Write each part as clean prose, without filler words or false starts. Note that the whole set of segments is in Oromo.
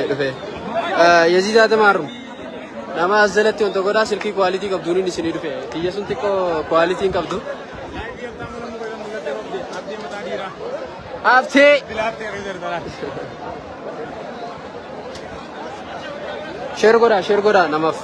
dhufe. Yazidaa Damaaru. Nama azalatti wanta godhaa silkii kwaalitii qabduun inni isinii dhufe. Kiyya sun xiqqoo kwaalitiin qabdu. Haftee. Share godhaa namaaf.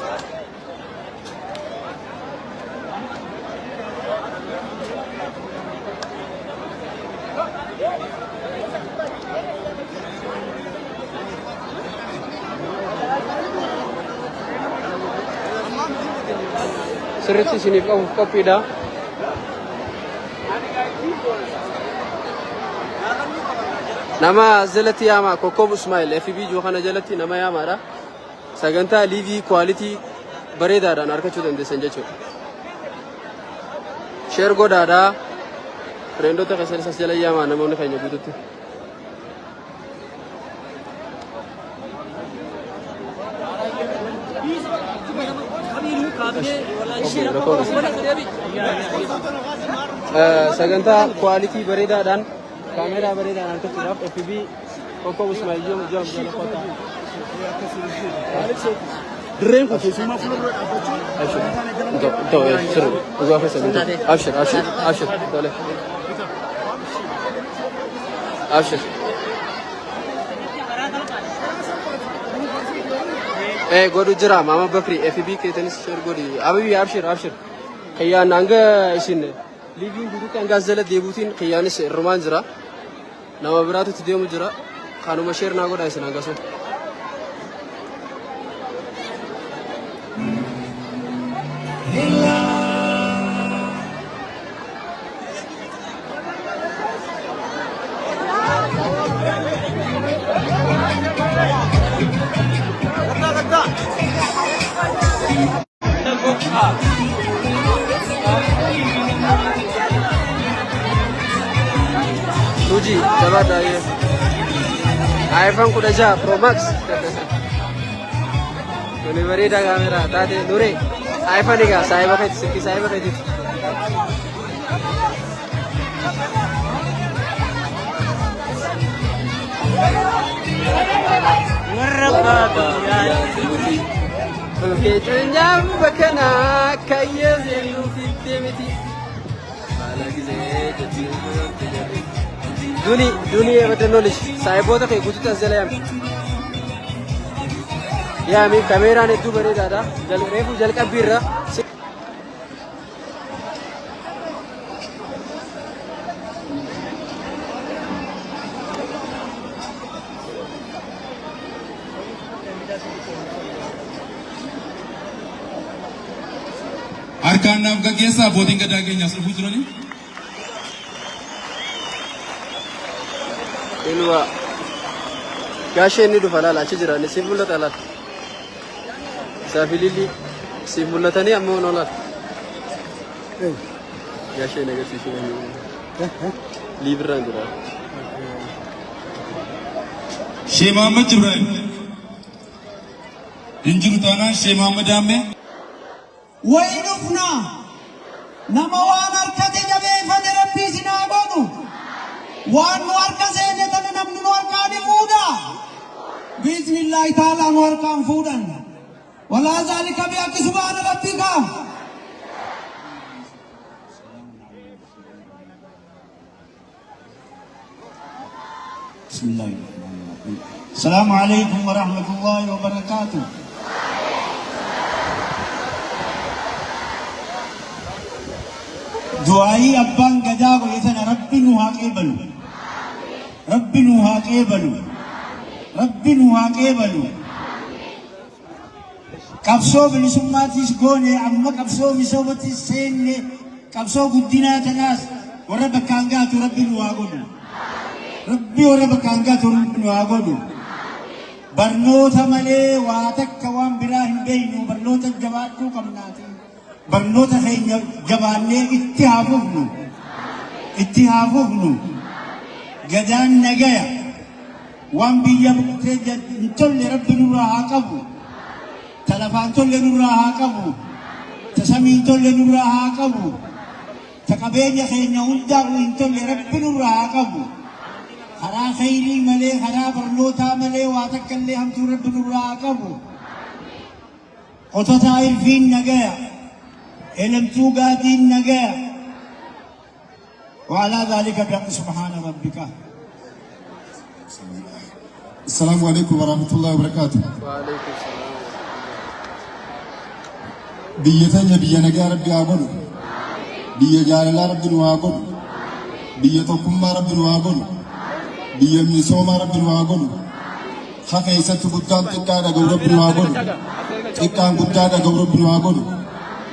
Sirriitti isiniif qophiidha. Nama jalatti yaama Kokkoob Ismaa'il FB Jookana jalatti nama yaamaadha. Sagantaa liivii kwaalitii bareedaadhaan argachuu dandeessan jechuudha. Sheer godhaadhaa. Fireendota keessatti jala yaamaa namoonni keenya guututti. Sagantaa kwaalitii bareedaadhaan kaameraa bareedaadhaan argachuudhaaf FB Kokkoob Ismaa'il jala qotaa. Dirreen kun keessumaa fuuldura dhaabbachuu. Abshir. Godhu jira Mama Bakri FB keetanis share godhi. Abibi abshir. Kiyyaan hanga isin liiviin guutuutti hanga jala deebuutiin kiyyaanis irrumaan jira. Nama biraatutti deemu jira. Kanuma share naa godhaa isin hanga sun. Tuji, coba tanya. iPhone kuda aja Pro Max. Ini beda kamera. Tadi Nure, iPhone nih kak. Saya pakai siki saya pakai itu. Oke, tunjam bakana kaya zelu fitemiti. Lagi saya jadi dunia betul knowledge. Saya buat kayak gitu terus ya mi kamera itu berbeda dah. Jalan refu jalan kabir lah. Arkaan naaf gaggeessaa abbootiin gadaa keenya as dhufuu jirani. Ilwa gaashee inni dhufa laala achi jira siif mul'ata laala. Saafililli siif mul'atanii ammoo noo laala. Gaashee inni agarsiisuu liibirraan jira. Shee Mahammad Jibraayim. Injiru taanaan Shee Mahammad Aammee. Waynufna nama waan harkate jabeeffate rabbii sinaa godhu waan nu harka seene tana namni nu harkaan fuudha biiznillaahi taalaa nu harkaan fuudhan walaa zaalika bi'akki subhaana rabbika bismillahirrahmanirrahim. Assalamu alaikum warahmatullahi wabarakatuh. दुआई अब्बान गजा को ये ना रब्बी नुहा के बलू कब्सो बिलिसुम्मातिस गोने अम्मा कब्सो मिसोबतिस सेने कब्सो गुद्दिना तनास वरा बकांगा तो रब्बी नुहा गोदू रब्बी वरा बकांगा तो रब्बी नुहा गोदू बरनोता मले वातक कवाम बिराहिम बेइनु बरनोता जवाब को कमनाती बरनोता keenya jabaannee itti haafufnu gadaan nagaya waan biyya buutee hin tolle rabbi nurraa haa qabu talafaan tolle nurraa haa qabu tasamiin tolle nurraa haa qabu ta qabeenya keenya hundaa hin tolle rabbi nurraa haa qabu خرا خيري ملي خرا برلوتا ملي واتكلي هم تورب نراقبو قطتا عرفين نجاة علم توقاتين نجاة وعلى ذلك بحق سبحان ربك. السلام عليكم ورحمة الله وبركاته. وعليكم السلام. بيتنا بيا نجا ربي عبدو بيا جاللا ربي نواقول بيا تقوم ربي نواقول بيا مسوم ربي نواقول خاكا يسات قدام تكادا جو ربي نواقول تكان قدادا جو ربي نواقول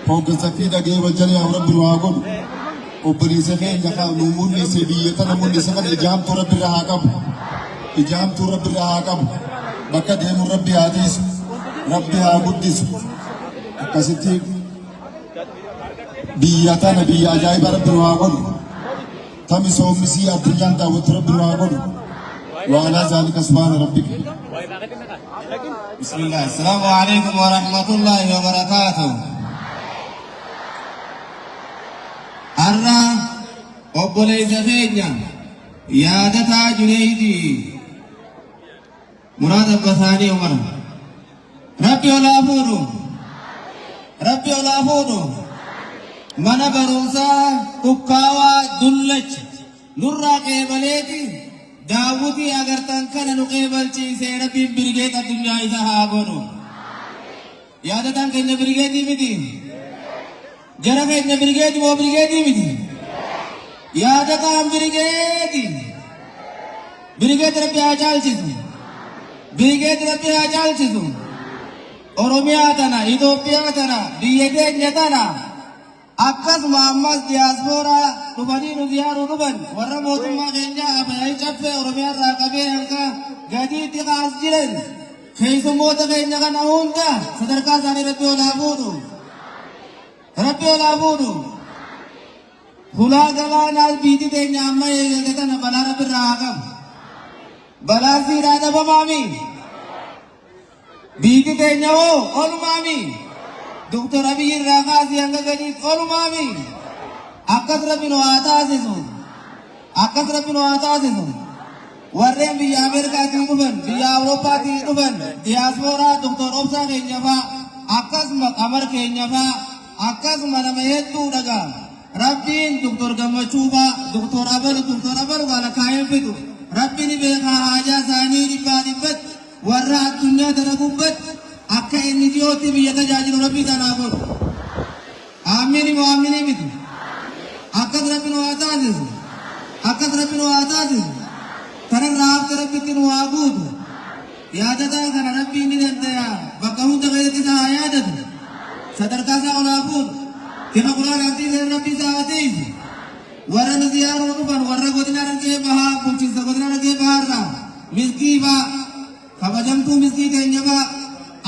فوق سفيدا جي وجلي ربي نواقول وبري سخين جخا نمون لسه بيتنا نمون لسه كان إجام تو ربي رهاكم إجام تو ربي رهاكم بكا ديم ربي عاديس ربي عبوديس كاسيتي بياتنا بيا جاي برب نواقول تامي سوم مسي أبريان داوت رب نواقول وعلى ذلك سبحان ربك. بسم الله. السلام عليكم ورحمة الله وبركاته. أرى أبولي زفينيا يادتا جنيدي مراد بثاني عمر ربي ولا فورو ربي ولا فورو من بروسا تكاوا دلج نورا قبلتي داوودي اگر تنكن نقبل چي سي ربي بريگيت الدنيا اذا هاغونو يادتا كن بريگيتي ميدي جرا كن بريگيتي مو بريگيتي ميدي يادتا بريگيتي بريگيت ربي اجال چيزو بريگيت ربي اجال چيزو Oromiyaa tana, Itoophiyaa tana, biyya keenya tana akkasuma ammas diyaaspooraa dhufanii nu ziyaaruu dhufan warra mootummaa keenya abayii caffee Oromiyaa irraa qabee harka gadiitti kaas jiran keessummoota keenya kana hunda sadarkaa isaanii Rabbi olaa fuudhu. Rabbi olaa fuudhu. Hulaa galaanaas biitii teenya amma eegalte tana balaa Rabbi irraa haa qabu. Balaa siidhaa dhabamaami. Biiti teenya hoo olumaami Dr. Abiy Irraaqaasii hanga gadiitti olumaami akkas Rabbi nu haa taasisu akkas Rabbi nu haa taasisu warreen biyya Ameerikaatii dhufan biyya Awurooppaatii dhufan diyaaspooraa Dr. Obsaa keenya fa'a akkasuma qamar keenya fa'a akkasuma nama hedduu dhagaa Rabbiin Dr. Gammachuu fa'a Dr. Abalu kana kaayeen fidu Rabbiin beekaa haajaa isaanii dhibbaa dhibbatti warra addunyaa tana gubbatti akka inni dhiyootti biyya tajaajilu Rabbii tanaa godhu. Aamiin moo aamiin miti? Akkas Rabbi nu haa taasisu. Akkas Rabbi nu haa taasisu. Kanarraa hafte Rabbitti nu haa guutu. Yaadataa kana Rabbiin ni danda'a. Bakka hunda keessatti isaa haa yaadatu. Sadarkaa isaa ol haa fuudhu. Kima Quraan abdiisee Rabbi isaa haa ta'isu. Warra nu ziyaaruu dhufan warra godina Harargee bahaa bulchiinsa godina Harargee bahaarraa miskii fa'a. kabajamtuu miskii keenya fa'a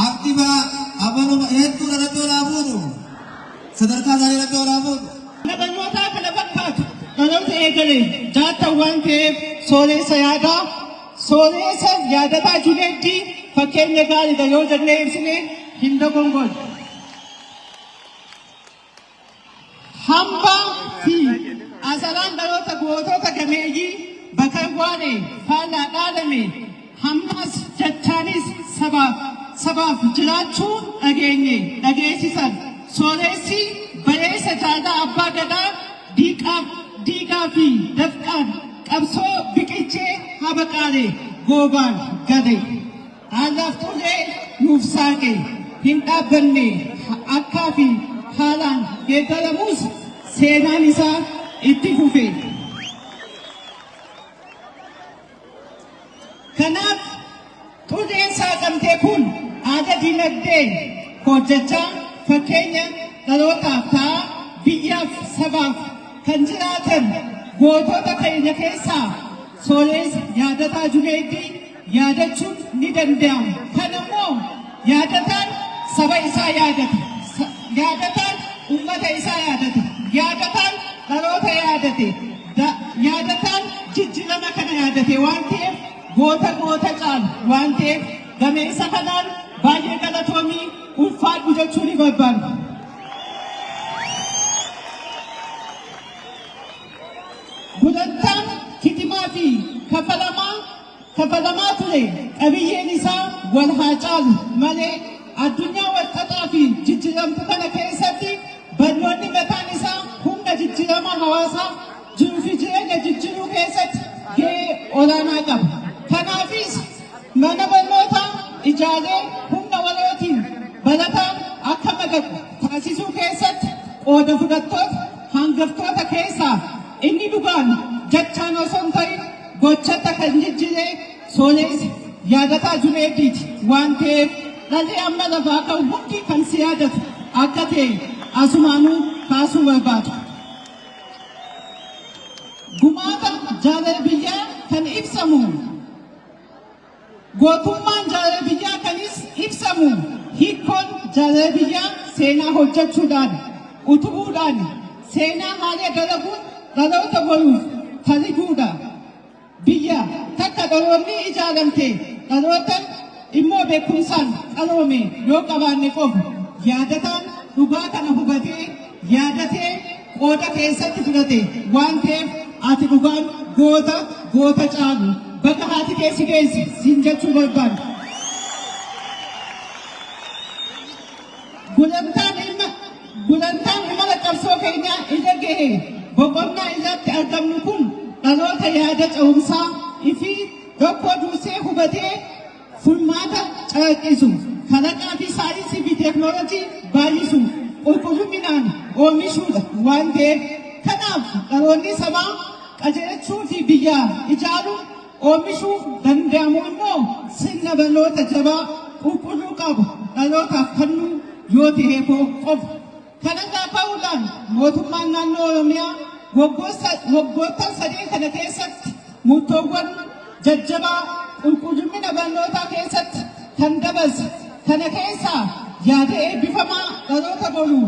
abdii fa'a abaluma hedduudha Rabbi olaa fuudhu sadarkaa isaanii Rabbi olaa fuudhu. Nabanyootaa kana fakkaatu dhaloota eegalee jaattan waan ta'eef soolessa yaadaa soolessa yaadataa Junaydii fakkeenya gaariidha yoo jennee ibsine hin dogongolu. Hambaa fi asalaan dhaloota gootota gameeyyii bakka waane faallaa dhaalame hammas jechaanis sabaaf jiraachuu dhageessisan soolessi baleessa jaalaa abbaa gadaa diigaa fi dafqaan qabsoo biqichee habaqaale goobaan gade haalaaf tulee nuuf saaqe hin dhaabbanne akkaa fi haalaan geeddaramuus seenaan isaa itti fufe. Kanaaf tuleen saaqamtee kun aadaa dinagdee hojjechaa fakkeenya dhalootaaf ta'a biyyaaf sabaaf kan jiraatan gootota keenya keessaa soolessa yaadataa Junaydii yaadachuun ni danda'ama. Kanammoo yaadataan saba isaa yaadate, yaadataan uummata isaa yaadate, yaadataan dhaloota yaadate, yaadataan jijjiirama kana yaadate waan ta'eef goota caalu waan ta'eef gameessa kanaan baay'ee galatoomii ulfaadhu jechuu ni barbaadu. Gulantaan kitimaa fi fi kafalamaa ture qabiyyeen isaa wal haa caalu malee addunyaa walxaxaa fi jijjiiramtuu kana keessatti barnoonni mataan isaa humna jijjiirama hawaasaa jiruu fi jireenya jijjiiruu keessatti gahee olaanaa qaba. Kanaafis mana barnootaa ijaaree humna walootiin barataan akka magaqu taasisuu keessatti qooda fudhattoota hangaftoota keessaa inni dhugaan jechaan osoo hin ta'in gochatti kan jijjiiree Soolessa yaadataa Junaaydiiti waan ta'eef dhalli amma lafaa ka'u hundi kan si yaadatu akka ta'e asumaanuu kaasuu barbaadu. Gumaata jaalala biyyaa kan ibsamu gootummaan jaalala biyyaa kanis ibsamu hiikkoon jaalala biyyaa seenaa hojjechuudhaan utubuudhaan seenaa haalee dalaguun dhaloota boruuf taliguudha. Biyya takka dhaloonni ijaaramte dhaloota immoo beekumsaan qaloome yoo qabaanne qofa yaadataan dhugaa kana hubatee yaadatee qooda keessatti fudhate waan ta'eef ati dhugaan goota caalu bakka haati keessi geessi siin jechuu barbaadu. Gulantaan imala qabsoo keenyaa ija gahe boqonnaa irratti argamnu kun dhaloota yaada ce'umsaa fi tokko dursee hubatee furmaata calaqqisu kalaqaa fi saayinsii fi teeknooloojii baay'isu qulqullinaan oomishuudha waan ta'eef kanaaf dhaloonni sabaa qajeelchuu fi biyyaa ijaaruu oomishuu danda'amu immoo sirna barnoota jabaa qulqulluu qabu dhalootaaf kennuu yoo ta'e qofa. Kanarraa ka'uudhaan mootummaan naannoo Oromiyaa waggoota sadii kana keessatti murtoowwan jajjabaa qulqullina barnootaa keessatti kan dabarse kana keessaa yaada eebbifamaa dhaloota boru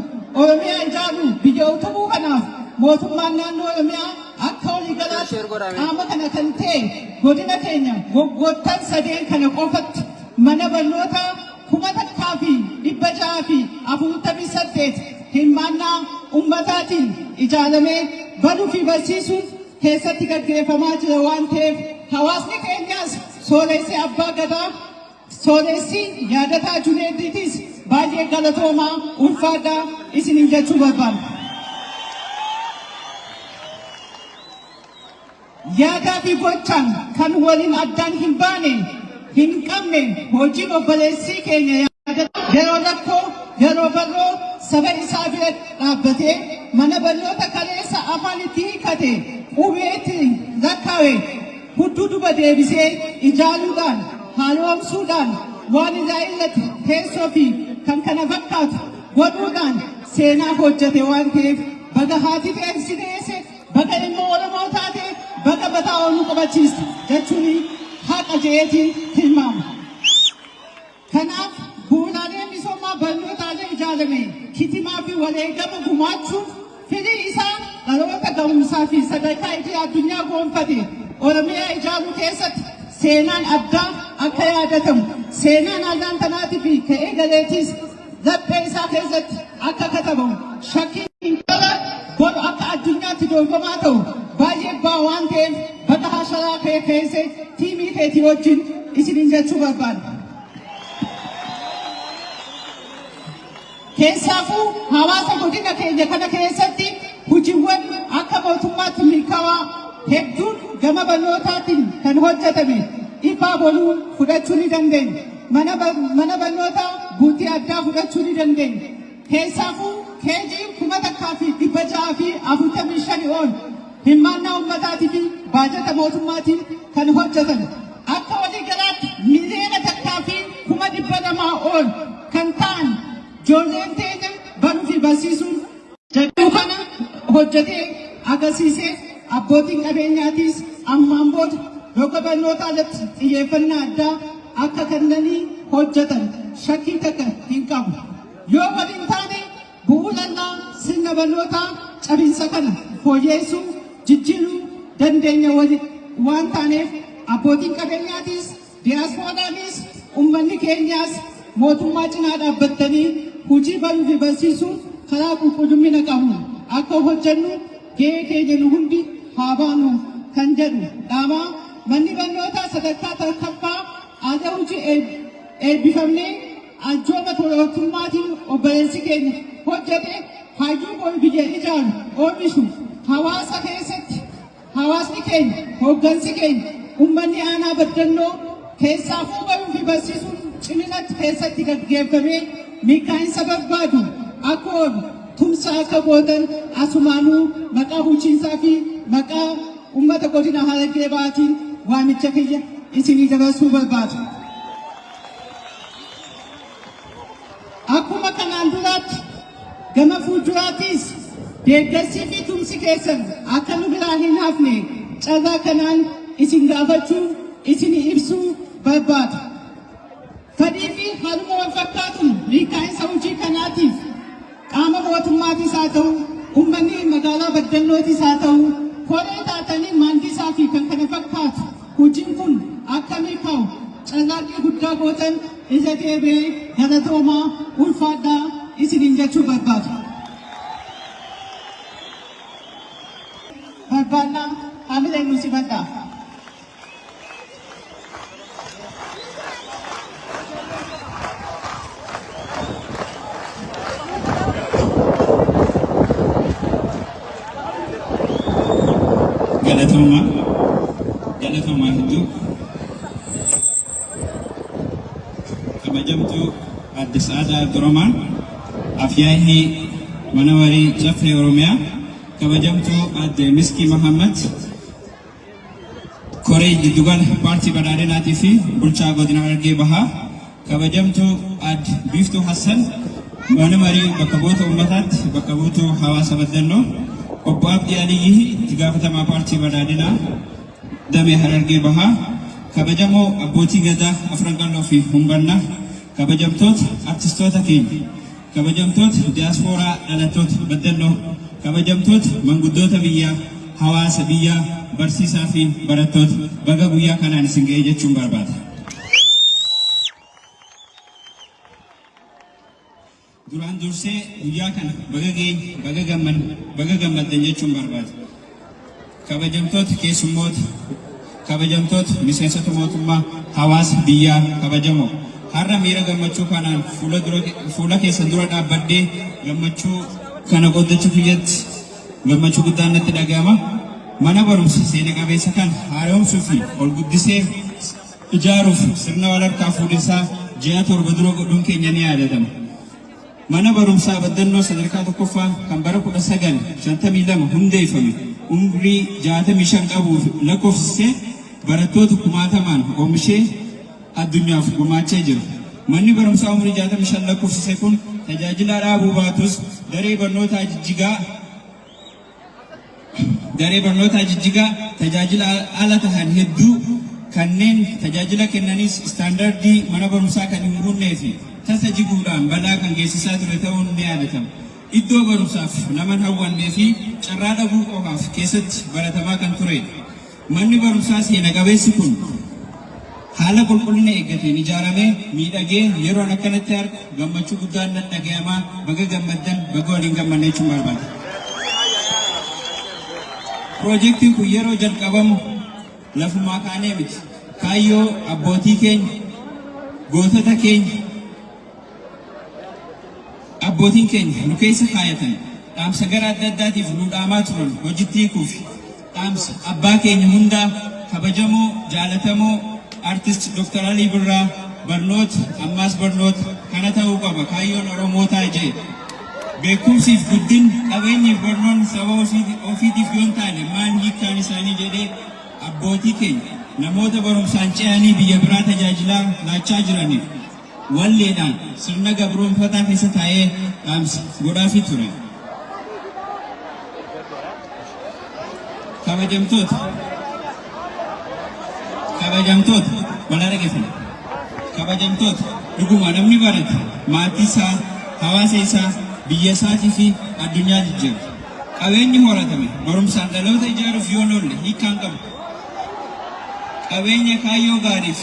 Oromiyaa ijaaruu biyya utubuu kanaaf mootummaan naannoo Oromiyaa akka waliigalaatti qaama kana kan ta'e godina keenya waggoota sadeen kana qofatti mana barnootaa 1,648 hirmaannaa ummataatiin ijaaramee baruu fi barsiisuun keessatti gaggeeffamaa jira waan ta'eef hawaasni keenyaas sooressii abbaa gadaa sooressii yaadataa Junaaydiitis baay'ee galatoomaa ulfaadhaa isiniin jechuu barbaada. Yaadaa fi gochaan kan waliin addaan hin baane hin qabne hojiin obboleessii keenya yeroo rakkoo yeroo barroo saba isaa bira dhaabbatee mana barnoota kaleessa afaan itti hiikate qubeetti lakkaa'e hudduu duba deebisee ijaaruudhaan haaromsuudhaan waan ilaallatu teessoo fi kan kana fakkaatu godhuudhaan seenaa hojjete waan ta'eef baga haati teessi deesse baga immoo Oromoo taate baga bataa ooluu qabachiista jechuun haqa jeetiin tilmaama. Kanaaf bu'uuraalee misoomaa barnootaalee ijaarame kitimaa fi wareegama gumaachuuf fedhii isaa dhaloota ga'umsaa fi sadarkaa idil addunyaa goonfate Oromiyaa ijaaruu keessatti seenaan addaa akka yaadatamu seenaan aadaan tanaatii fi ka'ee galeetiis laphee isaa keessatti akka katabamu shakkiin boru akka addunyaatti dorgomaa ta'u baay'ee ba'aa waan ta'eef bakka hasharaa ka'e keessee tiimii keetii wajjin isiniin jechuu barbaada. Keessaafuu hawaasa godina keenya kana keessatti hojiiwwan akka mootummaatti milkaa'aa hedduun gama barnootaatiin kan hojjetame ifaa boluu fudhachuu ni dandeenya. Mana barnootaa buutii addaa fudhachuu ni dandeenya. Keessaafuu keejii 1,645 ol hirmaannaa ummataatii fi baajata mootummaatiin kan hojjetame. Akka waliigalaatti miliyoona 1,200 ol kan ta'an ijoolleen teenya baruu fi barsiisuun jajjabuu kana hojjetee agarsiisee abbootiin qabeenyaatiis ammaan booda roga barnootaa irratti xiyyeeffannaa addaa akka kennanii hojjetan shakkii takka hin qabu. Yoo waliin taane bu'uurannaa sirna barnootaa cabinsa kana fooyyeessuu jijjiiruu dandeenya waan taaneef abbootiin qabeenyaatiis diyaasporaanis uummanni keenyaas mootummaa cinaa dhaabbattanii hojii baruu fi barsiisuu karaa qulqullina qabu akka hojjennu gahee keenya nu hundi haa baanu kan jedhu dhaama manni barnootaa sadarkaa tokkoffaa aadaa hojii eebbifamnee ajjooma mootummaatiin obboleessi keenya hojjete hayyuu boru biyya ijaaru oomishu hawaasa keessatti hawaasni keenya hooggansi keenya uummanni aanaa baddannoo keessaafuu baruu fi barsiisuun ciminatti keessatti gaggeeffamee milkaa'insa barbaadu akka oolu tumsa akka gootan asumaanuu maqaa bulchiinsaa fi maqaa uummata godina Harargee Bahaatiin waamicha kiyya isinii dabarsuu barbaadu. Akkuma kanaan duraatti gama fuulduraattis deeggarsii fi tumsi keessan akka nu biraa hin hafne carraa kanaan isin gaafachuu isin ibsuu barbaadu. Fedhii fi haaluma wal fakkaatuun milkaa'insa hojii kanaatiif qaama mootummaatis haa ta'u uummanni magaalaa baddannootis haa ta'u koree taatanii maandisaa fi kan kana fakkaatu hojiin kun akka milkaa'u carraaqqii guddaa gootan ija deebi'ee galatoomaa ulfaadhaa isiniin jechuu barbaadu. Barbaannaa haamilee nu simadhaa. Galatoomaa hedduu kabajamtuu Aadde Sa'aadaa Abdurrahmaan Afyaahii mana marii caffee Oromiyaa kabajamtuu Aadde Miskii Mahammad koree giddugala paartii badhaadhinaatii fi bulchaa godina Harargee Bahaa kabajamtuu Aadde Biiftuu Hassan mana marii bakka bu'oota uummataatti bakka buutuu hawaasa baddannoo obbo Abdii Aliyyi itti gaafatamaa paartii badhaadhinaa damee Harargee Bahaa kabajamoo abbootii gadaa afran qalloo fi humbannaa kabajamtoota artistoota keenya kabajamtoota diyaaspooraa dhalattoota baddannoo kabajamtoota manguddoota biyyaa hawaasa biyyaa barsiisaa fi barattoota baga guyyaa kanaan isin ga'ee jechuun barbaada. Duraan dursee guyyaa kana baga gammaddan jechuun barbaada. Kabajamtoota keessummoota kabajamtoota miseensota mootummaa hawaasa biyyaa kabajamoo har'a miira gammachuu kanaan fuula keessan dura dhaabbadhee gammachuu kana qooddachuu kiyyatti gammachuu guddaan natti dhaga'ama. Mana barumsa seena qabeessa kan haaromsuu fi ol guddisee ijaaruuf sirna walharkaa fuudhinsaa ji'a 7 dura godhuun keenya ni yaadatama. Mana barumsaa baddannoo sadarkaa tokkoffaa kan bara 1952 hundeeffame umrii 65 qabuuf lakkoofsisee barattoota 1000 oomishee addunyaaf gumaachee jira. Manni barumsaa umrii 65 lakkoofsise kun tajaajila dhaabuu baatus daree barnootaa jijjigaa tajaajila ala tahan hedduu kanneen tajaajila kennanis istaandardii mana barumsaa kan hin guunnee fi tasa jiguudhaan balaa kan geessisaa ture ta'uun ni yaadatama. Iddoo barumsaaf nama hawwannee fi carraa dhabuu qofaaf keessatti baratamaa kan turedha. Manni barumsaa seena qabeessi kun haala qulqullina eeggateen ijaaramee miidhagee yeroo akkanatti argu gammachuu guddaan nan dhaga'amaa baga gammaddan baga waliin gammanne jechuun barbaada. Piroojeektiin kun yeroo jalqabamu lafumaa kaanee miti. Kaayyoo abbootii keenya gootota keenya abbootiin keenya nu keessa kaayatan dhaamsa gara adda addaatiif nu dhaamaa turan hojiitti hiikuuf dhaamsa abbaa keenya hundaa kabajamoo jaalatamoo artist Dr. Alii Birraa barnoota ammaas barnoota kana ta'uu qaba kaayyoon Oromootaa jee beekumsiif guddin qabeenyiif barnoonni saba ofiitiif yoon taane maan hiikkaan isaanii jedhee abbootii keenya namoota barumsaan ce'anii biyya biraa tajaajilaa laachaa jiraniif walleedhaan sirna gabroonfataa keessa taa'ee dhaamsa godhaafii ture. Kabajamtoota walaa dhageeffatu. Kabajamtoota dhuguma namni barate maatii isaa hawaasa isaa biyya isaatii fi addunyaa jijjiira. Qabeenyi horatame barumsaan dhaloota ijaaruuf yoo oolle hiikkaan qabu. Qabeenya kaayyoo gaariif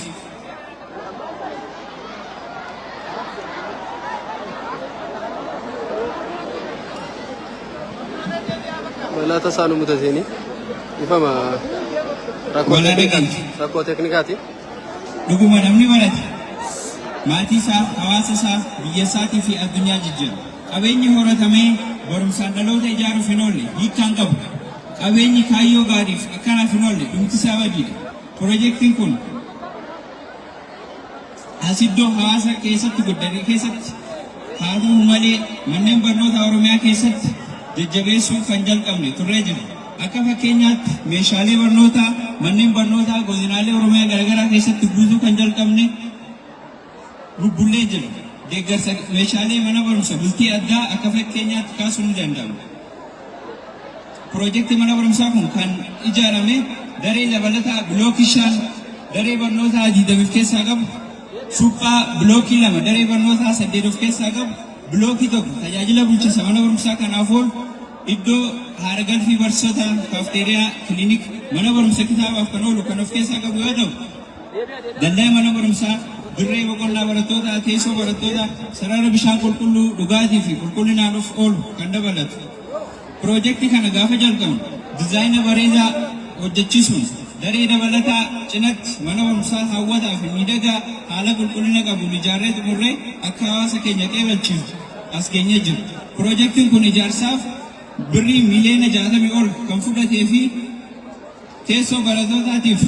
ولا تسألوا متزيني يفهم rakkoo teeknikaati. Dhuguma namni barate maatii isaa, hawaasa isaa, biyya isaatii fi addunyaa jijjiira. Qabeenyi horatamee barumsaan dhaloota ijaaruuf hin oolle hiikkaan qabu. Qabeenyi kaayyoo gaariif akkanaaf hin oolle dhumti isaa badiidha. Piroojeektiin kun as iddoo hawaasa keessatti guddate keessatti haa ta'u malee manneen barnoota Oromiyaa keessatti jajjabeessuu kan jalqabne turree jira. Akka fakkeenyaatti meeshaalee barnootaa manneen barnootaa godinaalee Oromiyaa garaagaraa keessatti guutuu kan jalqabne bubbullee jira. Deeggarsa meeshaalee mana barumsa bultii addaa akka fakkeenyaatti kaasuun ni danda'ama. Piroojeektii mana barumsaa kun kan ijaarame daree dabalataa bilookii 5 daree barnootaa 20 of keessaa qabu, suphaa bilookii 2 daree barnootaa 8 of keessaa qabu, bilookii 1 tajaajila bulchiinsa mana barumsaa kanaaf oolu, iddoo haara galfii barsiisotaa, kaafteeriyaa, kiliinik, mana barumsa kitaabaaf kan oolu kan of keessaa qabu yoo ta'u, dallaa mana barumsaa, dirree boqonnaa barattootaa, teessoo barattootaa, sarara bishaan qulqulluu, dhugaatii fi qulqullinaan of oolu kan dabalatu. Piroojeektii kana gaafa jalqabnu dizaayina bareedaa hojjechiisuun daree dabalataa cinatti mana barumsaa hawwataa fi miidhagaa haala qulqullina qabuun ijaarree xumurree akka hawaasa keenya qeebalchiifnu as geenyee jiru. Piroojeektiin kun ijaarsaaf birrii miliyoona 60 ol kan fudhatee fi teessoo barattootaatiif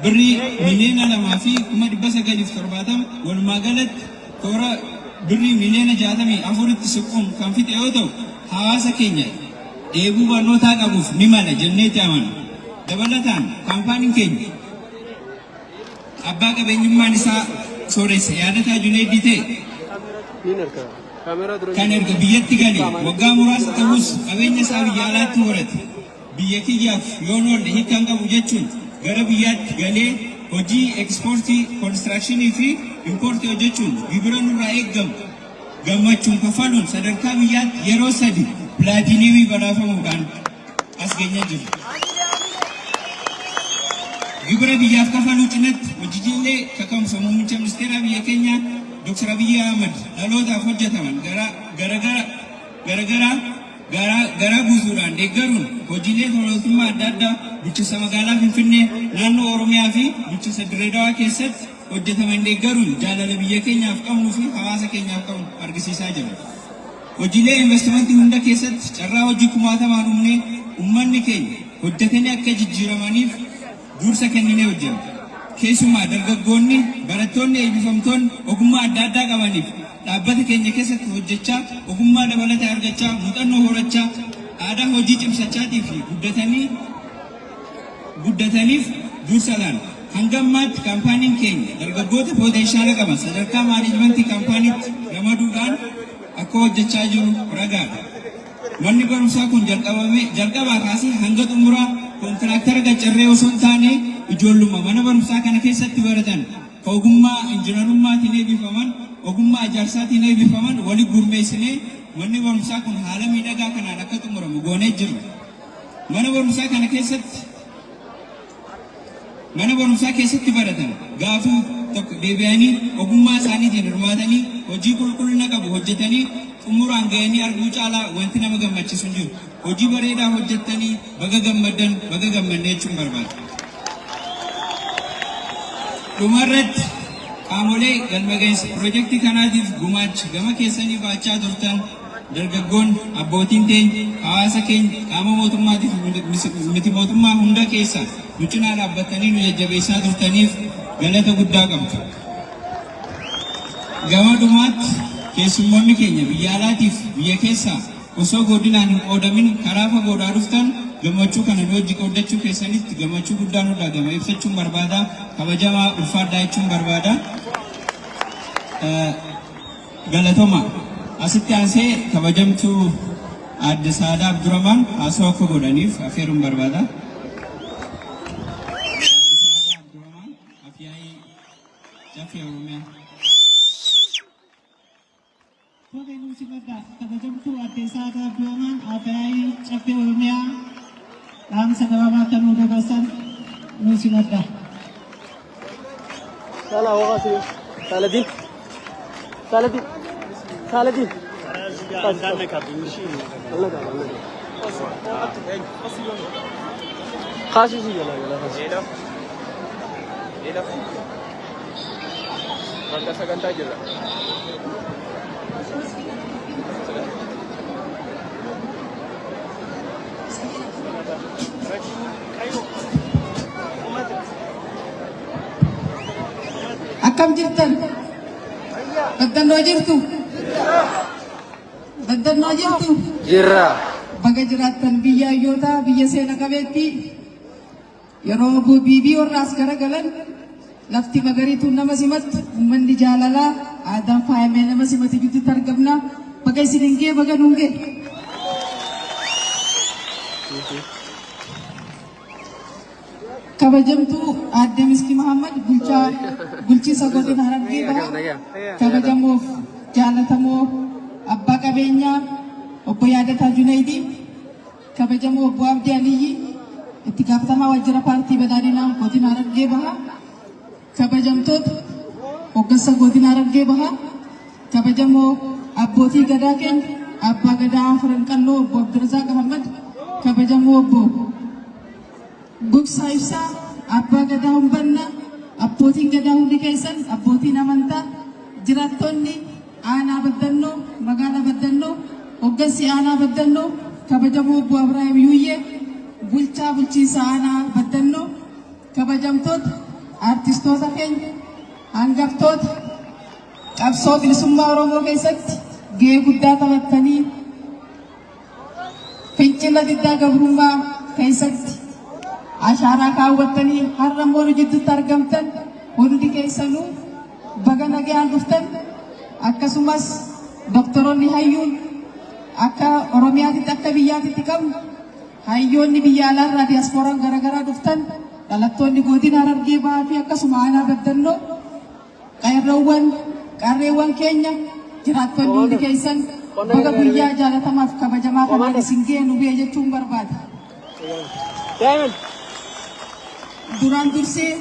birrii miliyoona 2 fi 970 walumaa galatti toora birrii miliyoona 64tti siquun kan fixe yoo ta'u, hawaasa keenya dheebuu barnootaa qabuuf ni mala jenneeti amana. Dabalataan kaampaaniin keenya abbaa qabeenyummaan isaa sooressa yaadataa Junaydii ta'e kan erga biyyatti galee waggaa muraasa ta'us qabeenya isaa biyya alaatti horate biyya kiyyaaf yoo oolle hiikkaan qabu jechuun gara biyyaatti galee hojii ekspoortii, konistirakshinii fi impoortii hojjechuun gibira nurraa eeggamu gammachuun kaffaluun sadarkaa biyyaatti yeroo 3 pilaatiinimii badhaafamuudhaan as geenyee jiru. Gibira biyyaaf kafaluu cinatti hojiilee kaka'umsa muummicha ministeeraa biyya keenyaa Dr. Abiy Ahmed dhalootaaf hojjetaman garaa guutuudhaan deeggaruun hojiilee tola adda addaa bulchiinsa magaalaa Finfinnee, naannoo Oromiyaa fi bulchiinsa Dirreedawaa keessatti hojjetaman deeggaruun jaalala biyya keenyaaf qabnuu fi hawaasa keenyaaf qabnu argisiisaa jira. Hojiilee investimentii hunda keessatti carraa hojii 10,000 uumnee uummanni keenya hojjetanii akka jijjiiramaniif dursa kenninee hojjenna. Keessumaa dargaggoonni, barattoonni eebbifamtoonni ogummaa adda addaa qabaniif dhaabbata keenya keessatti hojjechaa, ogummaa dabalataa argachaa, muuxannoo horachaa, aadaa hojii cimsachaatii fi guddataniif dursa laanna. Hanga ammaatti kaampaaniin keenya dargaggoota potenshaala qaban sadarkaa maanajimentii kaampaaniitti ramaduudhaan akka hojjechaa jiru ragaadha. Manni barumsaa kun jalqabaa kaasee hanga xumuraa kontiraaktara gaccarree osoo hin taane ijoolluma mana barumsaa kana keessatti baratan ka ogummaa injiinarummaatiin eebbifaman, ogummaa ijaarsaatiin eebbifaman wali gurmeessinee manni barumsaa kun haala miidhagaa kanaan akka xumuramu goonee jiru. Mana barumsaa keessatti baratan gaafuu tokko deebi'anii ogummaa isaaniitiin hirmaatanii hojii qulqullina qabu hojjetanii xumuraan ga'anii arguu caalaa wanti nama gammachiisu hin jiru. Hojii bareedaa hojjettanii baga gammaddan baga gammanne jechuun barbaada. Dhumarratti qaamolee galma gahinsa piroojeektii kanaatiif gumaacha gama keessanii baachaa turtan dargaggoonni, abbootiin teenya, hawaasa keenya, qaama mootummaatiif miti mootummaa hunda keessaa nu cinaa dhaabbattanii nu jajjabeessaa turtaniif galata guddaa qabdu. Gama dhumaatti keessummoonni keenya biyya alaatiif biyya keessaa osoo godinaan hin qoodamin karaa fagoodhaa dhuftan gammachuu kana nu wajji qooddachuu keessanitti gammachuu guddaa nurraa gama ibsachuun barbaada. Kabajamaa ulfaadhaa jechuun barbaada. Galatoma. Asitti aansee kabajamtuu Aadde Saadaa Abdurrahmaan haasawaa akka godhaniif afeeruun barbaada. Aadde Saadaa Abdurrahmaan afyaa'ii Caffee Oromiyaa. Tolee nuti badda kabajamtuu Aadde Saadaa Abdurrahmaan afyaa'ii Caffee Oromiyaa dhaamsa gabaabaa kan nu dabarsan nuti badda. Salah waqasi. Saladin. Saladin. Saladin. Kaasii si jala jala kaasii. Bakka sagantaa jirra. Akkam jirtan? Baddannoo jirtu? Baddannoo jirtu? Jirra. Baga jiraattan biyya hayyoota biyya seena qabeetti yeroo biibii warraas garagalan lafti magariituun nama simatti uummanni jaalalaa aadaan faayamee nama simatti gidduutti argamna. Baga isin hin gee baga nuun gee. Kabajamtuu aadde Miski Mahammad bulchiinsa godina Harargee Bahaa kabajamoof jaalatamoo abbaa qabeenyaa obbo Yaadataa Junaydii kabajamoo obbo Abdii Aliyyi itti gaafatamaa waajjira paartii badhaadhinaa godina Harargee Bahaa kabajamtoota hoggansa godina Harargee Bahaa kabajamoo abbootii gadaa keenya abbaa gadaa Afran Qalloo obbo Abdirazaaq Ahmad kabajamoo obbo Gugsaa Ibsaa abbaa gadaa Humbannaa abbootiin gadaa hundi keessan abbootiin amantaa jiraattonni aanaa Baddannoo magaalaa Baddannoo hoggansi aanaa Baddannoo kabajamoo obbo Abrahaam Yuuyyee bulchaa bulchiinsa aanaa Baddannoo kabajamtoota artistoota keenya hangaftoota qabsoo bilisummaa Oromoo keessatti gahee guddaa taphattanii fincila diddaa gabrummaa keessatti ashaaraa kaawwattanii har'a mooraa jidduutti argamtan hundi keessanuu baga nagaan dhuftan. Akkasumas doktoroonni hayyuun akka Oromiyaatti akka biyyaatti qabnu hayyoonni biyya alaarraa diyaaspooraan garaagaraa dhuftan dhalattoonni godina Harargee Bahaa fi akkasuma aanaa Baddannoo qarreewwan keenya jiraattonni hundi keessan baga guyyaa jaalatamaaf kabajamaa kanaan isin geenu biyya jechuun barbaada. Duraan dursee